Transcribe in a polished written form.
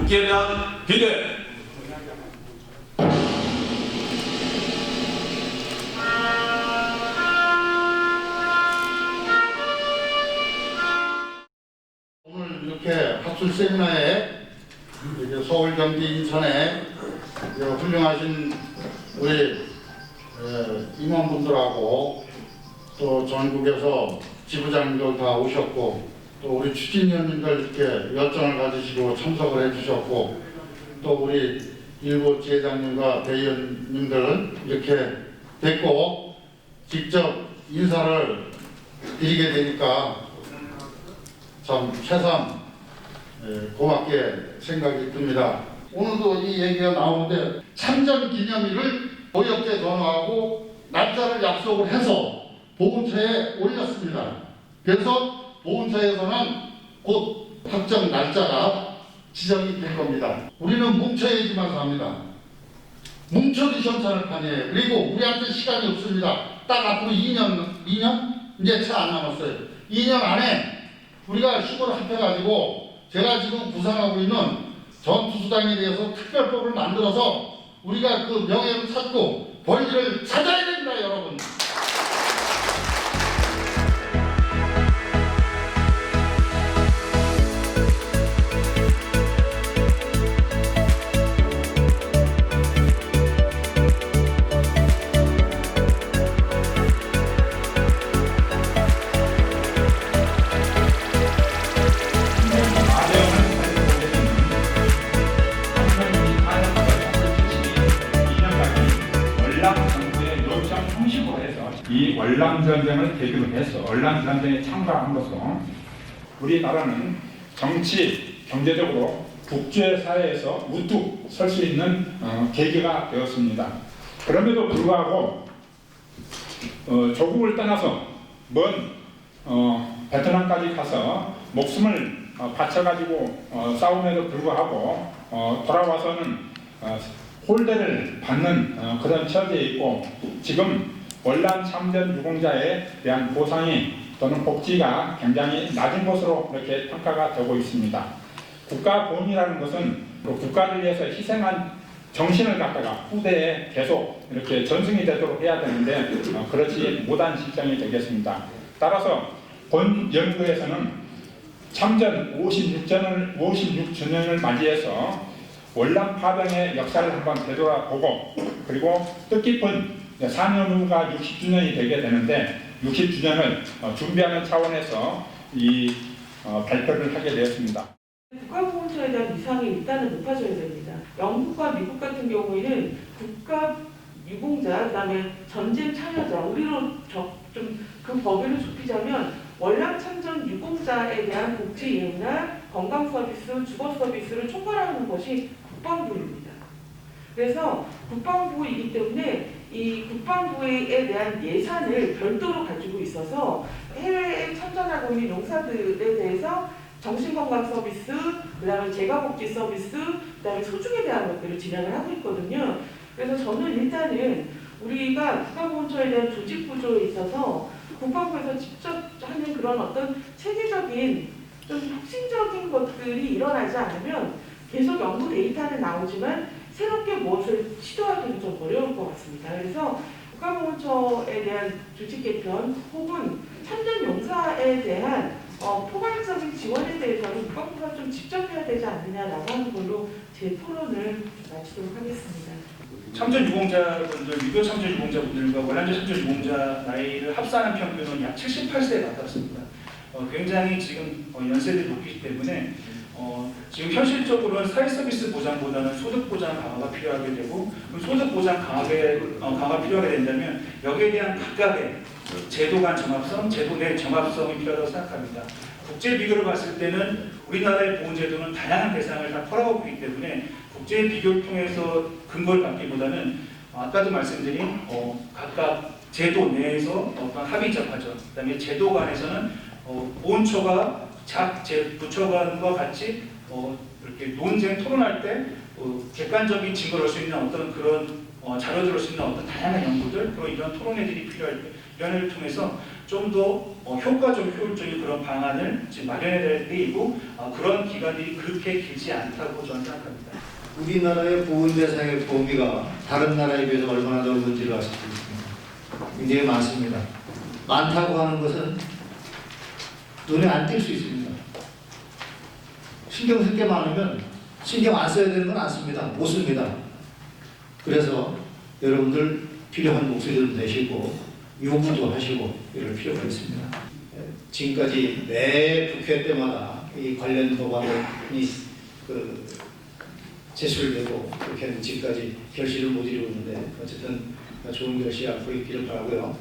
국기에 대한 기대. 오늘 이렇게 합술 세미나에 서울, 경기, 인천에 훌륭하신 우리 임원분들하고 또 전국에서 지부장님들 다 오셨고 또 우리 추진위원님들 이렇게 열정을 가지시고 참석을 해주셨고 또 우리 일부 지회장님과 대의원님들 이렇게 뵙고 직접 인사를 드리게 되니까 참 새삼 고맙게 생각이 듭니다. 오늘도 이 얘기가 나오는데 참전 기념일을 고역제 전화하고 날짜를 약속을 해서 보훈처에 올렸습니다. 그래서 보훈처에서는 곧 확정 날짜가 지정이 될 겁니다. 우리는 뭉쳐야지만 삽니다. 뭉쳐도 현찮을 판이에요. 그리고 우리한테 시간이 없습니다. 딱 앞으로 2년 이제 채 안 남았어요. 2년 안에 우리가 힘을 합해가지고 제가 지금 구상하고 있는 전투수당에 대해서 특별법을 만들어서 우리가 그 명예를 찾고 권리를 찾아야 됩니다, 여러분. 이 월남전쟁을 계기로 해서 월남전쟁에 참가함으로써 우리나라는 정치, 경제적으로 국제사회에서 우뚝 설 수 있는 계기가 되었습니다. 그럼에도 불구하고 조국을 떠나서 먼 베트남까지 가서 목숨을 바쳐가지고 싸움에도 불구하고 돌아와서는 홀대를 받는 그런 처지에 있고 지금 월남 참전 유공자에 대한 보상이 또는 복지가 굉장히 낮은 것으로 이렇게 평가가 되고 있습니다. 국가보훈이라는 것은 국가를 위해서 희생한 정신을 갖다가 후대에 계속 이렇게 전승이 되도록 해야 되는데 그렇지 못한 실정이 되겠습니다. 따라서 본 연구에서는 참전 56주년을 맞이해서 월남 파병의 역사를 한번 되돌아보고 그리고 뜻깊은 4년 후가 60주년이 되게 되는데 60주년을 준비하는 차원에서 이 발표를 하게 되었습니다. 국가보훈처에 대한 위상이 일단은 높아져야 됩니다. 영국과 미국 같은 경우에는 국가 유공자, 그다음에 전쟁 참여자, 우리로 좀 그 범위를 좁히자면 월남 참전 유공자에 대한 복지 예우나 건강 서비스, 주거 서비스를 총괄하는 것이 국방부입니다. 그래서 국방부이기 때문에 이 국방부에 대한 예산을 별도로 가지고 있어서 해외에 참전하고 있는 용사들에 대해서 정신건강 서비스, 그다음에 재가복지 서비스, 그다음에 소중에 대한 것들을 진행을 하고 있거든요. 그래서 저는 일단은 우리가 국가보훈처에 대한 조직 구조에 있어서 국방부에서 직접 하는 그런 어떤 체계적인 좀 혁신적인 것들이 일어나지 않으면 계속 연구 데이터는 나오지만 새롭게 무엇을 시도하기는 좀 어려울 것 같습니다. 그래서 국가보훈처에 대한 조직 개편 혹은 참전 용사에 대한 포괄적인 지원에 대해서는 국방부가 좀 직접 해야 되지 않느냐라고 하는 걸로 제 토론을 마치도록 하겠습니다. 참전 유공자분들, 유교 참전 유공자분들과 월남전 참전 유공자 나이를 합산한 평균은 약 78세에 가깝습니다. 굉장히 지금 연세들이 높기 때문에 지금 현실적으로는 사회서비스 보장보다는 소득 보장 강화가 필요하게 되고 소득 보장 강화가 필요하게 된다면 여기에 대한 각각의 제도 간 정합성, 제도 내 정합성이 필요하다고 생각합니다. 국제 비교를 봤을 때는 우리나라의 보훈제도는 다양한 대상을 다 털어가고 있기 때문에 국제 비교를 통해서 근거를 갖기보다는 아까도 말씀드린 각각 제도 내에서 어떤 합의적 과정, 그다음에 제도 간에서는 보훈처가 각 부처 간과 같이 이렇게 논쟁 토론할 때 객관적인 증거를 할 수 있는 어떤 그런 자료들을 수 있는 어떤 다양한 연구들 그리고 이런 토론회들이 필요할 때 이런 을 통해서 좀 더 효과적 효율적인 그런 방안을 지금 마련해야 될 때이고 그런 기간들이 그렇게 길지 않다고 저는 생각합니다. 우리나라의 보훈 대상의 범위가 다른 나라에 비해서 얼마나 넓은지를 알 수 있습니다. 굉장히 많습니다. 많다고 하는 것은 눈에 안 띌 수 있습니다. 신경 쓸 게 많으면 신경 안 써야 되는 건 안 씁니다. 못 씁니다. 그래서 여러분들 필요한 목소리를 내시고 요구도 하시고 이럴 필요가 있습니다. 지금까지 매 국회 때마다 이 관련 법안이 제출되고 그렇게 지금까지 결실을 못 이루고 있는데 어쨌든 좋은 결실 앞으로 있기를 바라고요.